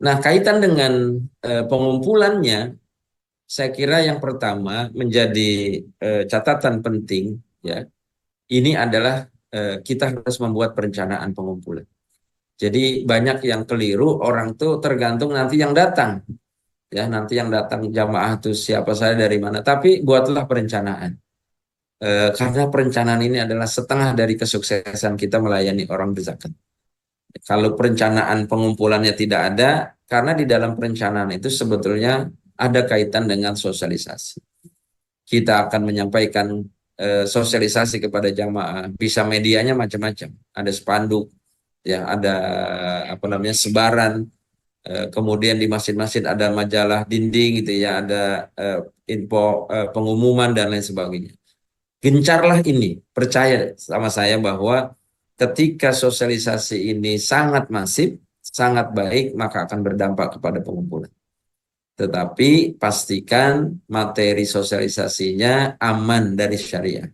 Nah, kaitan dengan pengumpulannya, saya kira yang pertama menjadi catatan penting, ya, ini adalah kita harus membuat perencanaan pengumpulan. Jadi banyak yang keliru, orang tuh tergantung nanti yang datang, ya, nanti yang datang jamaah tuh siapa saya dari mana. Tapi buatlah perencanaan. Karena perencanaan ini adalah setengah dari kesuksesan kita melayani orang berzakat. Kalau perencanaan pengumpulannya tidak ada, karena di dalam perencanaan itu sebetulnya ada kaitan dengan sosialisasi. Kita akan menyampaikan sosialisasi kepada jamaah, bisa medianya macam-macam. Ada spanduk, ya, ada apa namanya sebaran, kemudian di masjid-masjid ada majalah dinding gitu ya, ada info pengumuman dan lain sebagainya. Gencarlah ini, percaya sama saya bahwa ketika sosialisasi ini sangat masif, sangat baik, maka akan berdampak kepada pengumpulan. Tetapi pastikan materi sosialisasinya aman dari syariah.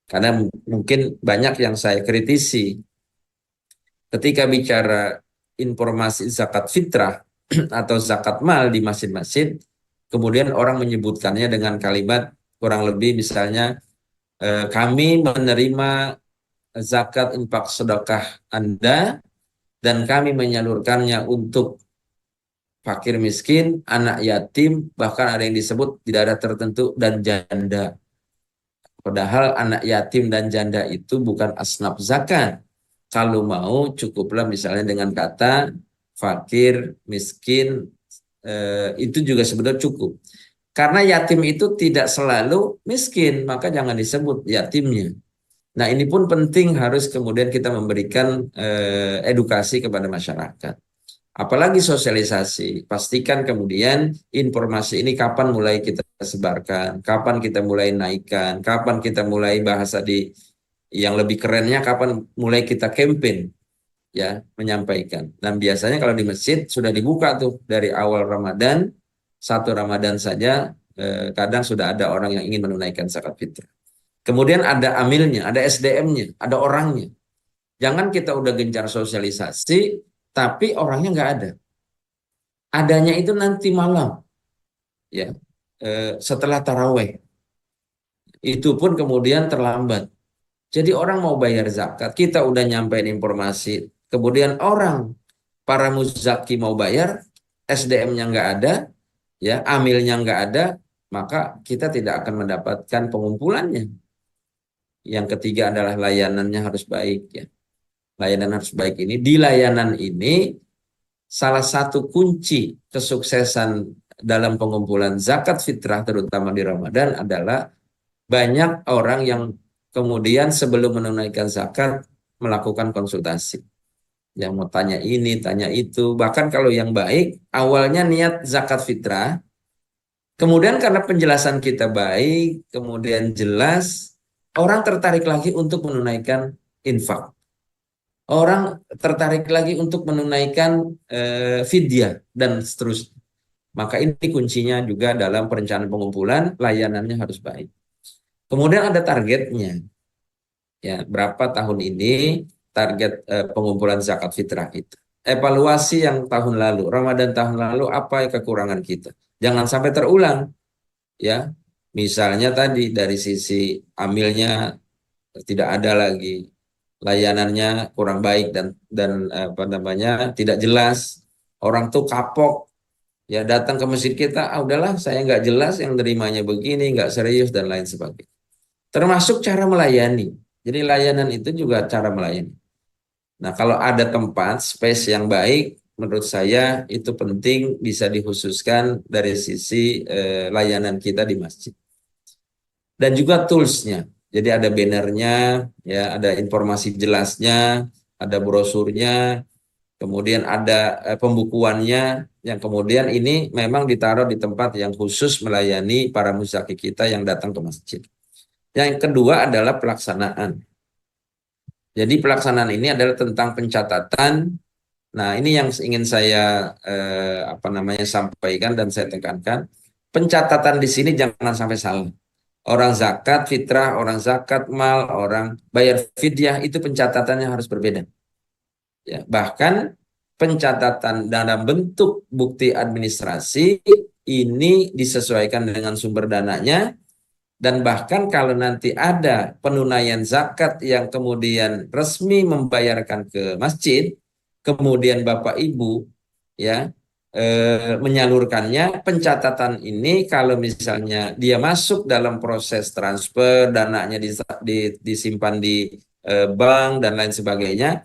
Karena mungkin banyak yang saya kritisi ketika bicara informasi zakat fitrah atau zakat mal di masjid-masjid, kemudian orang menyebutkannya dengan kalimat kurang lebih misalnya, kami menerima zakat infak sedekah Anda dan kami menyalurkannya untuk fakir miskin, anak yatim, bahkan ada yang disebut di daerah tertentu dan janda. Padahal anak yatim dan janda itu bukan asnaf zakat. Kalau mau cukuplah misalnya dengan kata fakir, miskin, itu juga sebenarnya cukup. Karena yatim itu tidak selalu miskin, maka jangan disebut yatimnya. Nah, ini pun penting harus kemudian kita memberikan edukasi kepada masyarakat. Apalagi sosialisasi. Pastikan kemudian informasi ini kapan mulai kita sebarkan, kapan kita mulai naikkan, kapan kita mulai bahasa di yang lebih kerennya, kapan mulai kita campaign, ya, menyampaikan. Dan biasanya kalau di masjid sudah dibuka tuh dari awal Ramadan, satu Ramadan saja kadang sudah ada orang yang ingin menunaikan zakat fitrah. Kemudian ada amilnya, ada SDM-nya, ada orangnya. Jangan kita udah gencar sosialisasi, tapi orangnya nggak ada. Adanya itu nanti malam, ya, setelah taraweh. Itu pun kemudian terlambat. Jadi orang mau bayar zakat, kita udah nyampein informasi. Kemudian orang, para muzaki mau bayar, SDM-nya nggak ada, ya, amilnya nggak ada, maka kita tidak akan mendapatkan pengumpulannya. Yang ketiga adalah layanannya harus baik, ya. Layanan harus baik ini. Di layanan ini salah satu kunci kesuksesan dalam pengumpulan zakat fitrah terutama di Ramadan adalah banyak orang yang kemudian sebelum menunaikan zakat melakukan konsultasi. Yang mau tanya ini, tanya itu. Bahkan kalau yang baik, awalnya niat zakat fitrah, kemudian karena penjelasan kita baik, kemudian jelas, orang tertarik lagi untuk menunaikan infak. Orang tertarik lagi untuk menunaikan fidyah dan seterusnya. Maka ini kuncinya juga dalam perencanaan pengumpulan, layanannya harus baik. Kemudian ada targetnya, ya, berapa tahun ini target pengumpulan zakat fitrah itu. Evaluasi yang tahun lalu, Ramadan tahun lalu, apa kekurangan kita. Jangan sampai terulang, ya. Misalnya tadi dari sisi amilnya tidak ada lagi, layanannya kurang baik dan apa namanya tidak jelas, orang tuh kapok, ya, datang ke masjid kita, ah udahlah saya nggak jelas yang nerimanya begini, nggak serius dan lain sebagainya. Termasuk cara melayani. Jadi layanan itu juga cara melayani. Nah, kalau ada tempat space yang baik, menurut saya itu penting bisa dikhususkan dari sisi layanan kita di masjid. Dan juga toolsnya. Jadi ada bannernya, ya, ada informasi jelasnya, ada brosurnya, kemudian ada pembukuannya, yang kemudian ini memang ditaruh di tempat yang khusus melayani para muzaki kita yang datang ke masjid. Yang kedua adalah pelaksanaan. Jadi pelaksanaan ini adalah tentang pencatatan. Nah, ini yang ingin saya apa namanya sampaikan dan saya tekankan. Pencatatan di sini jangan sampai salah. Orang zakat fitrah, orang zakat mal, orang bayar fidyah itu pencatatannya harus berbeda. Ya, bahkan pencatatan dalam bentuk bukti administrasi ini disesuaikan dengan sumber dananya, dan bahkan kalau nanti ada penunaian zakat yang kemudian resmi membayarkan ke masjid, kemudian Bapak Ibu ya menyalurkannya, pencatatan ini kalau misalnya dia masuk dalam proses transfer, dananya disimpan di bank dan lain sebagainya,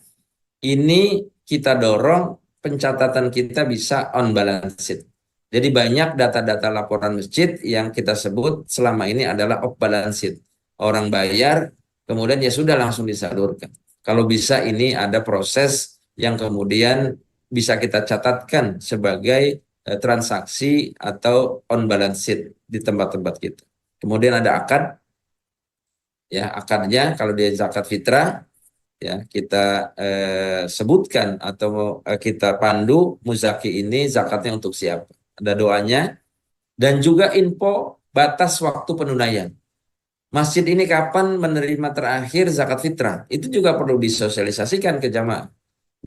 ini kita dorong pencatatan kita bisa on balance sheet. Jadi banyak data-data laporan masjid yang kita sebut selama ini adalah off balance sheet. Orang bayar, kemudian ya sudah langsung disalurkan. Kalau bisa ini ada proses yang kemudian bisa kita catatkan sebagai transaksi atau on balance sheet di tempat-tempat kita. Kemudian ada akad, ya akadnya kalau dia zakat fitrah, ya kita sebutkan atau kita pandu muzaki ini zakatnya untuk siapa. Ada doanya dan juga info batas waktu penunaian. Masjid ini kapan menerima terakhir zakat fitrah? Itu juga perlu disosialisasikan ke jamaah.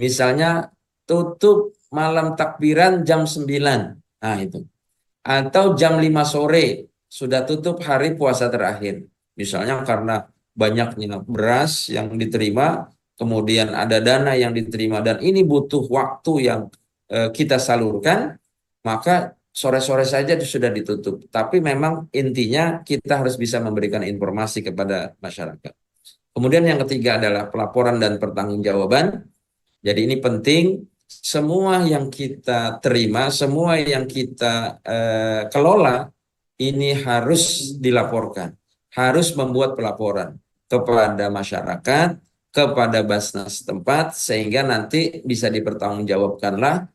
Misalnya tutup malam takbiran jam 9. Nah itu. Atau jam 5 sore sudah tutup hari puasa terakhir. Misalnya karena banyaknya beras yang diterima, kemudian ada dana yang diterima, dan ini butuh waktu yang kita salurkan, maka sore-sore saja sudah ditutup. Tapi memang intinya kita harus bisa memberikan informasi kepada masyarakat. Kemudian yang ketiga adalah pelaporan dan pertanggungjawaban. Jadi ini penting, semua yang kita terima, semua yang kita kelola, ini harus dilaporkan, harus membuat pelaporan kepada masyarakat, kepada Basnas setempat, sehingga nanti bisa dipertanggungjawabkanlah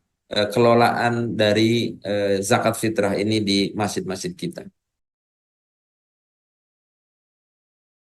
kelolaan dari zakat fitrah ini di masjid-masjid kita.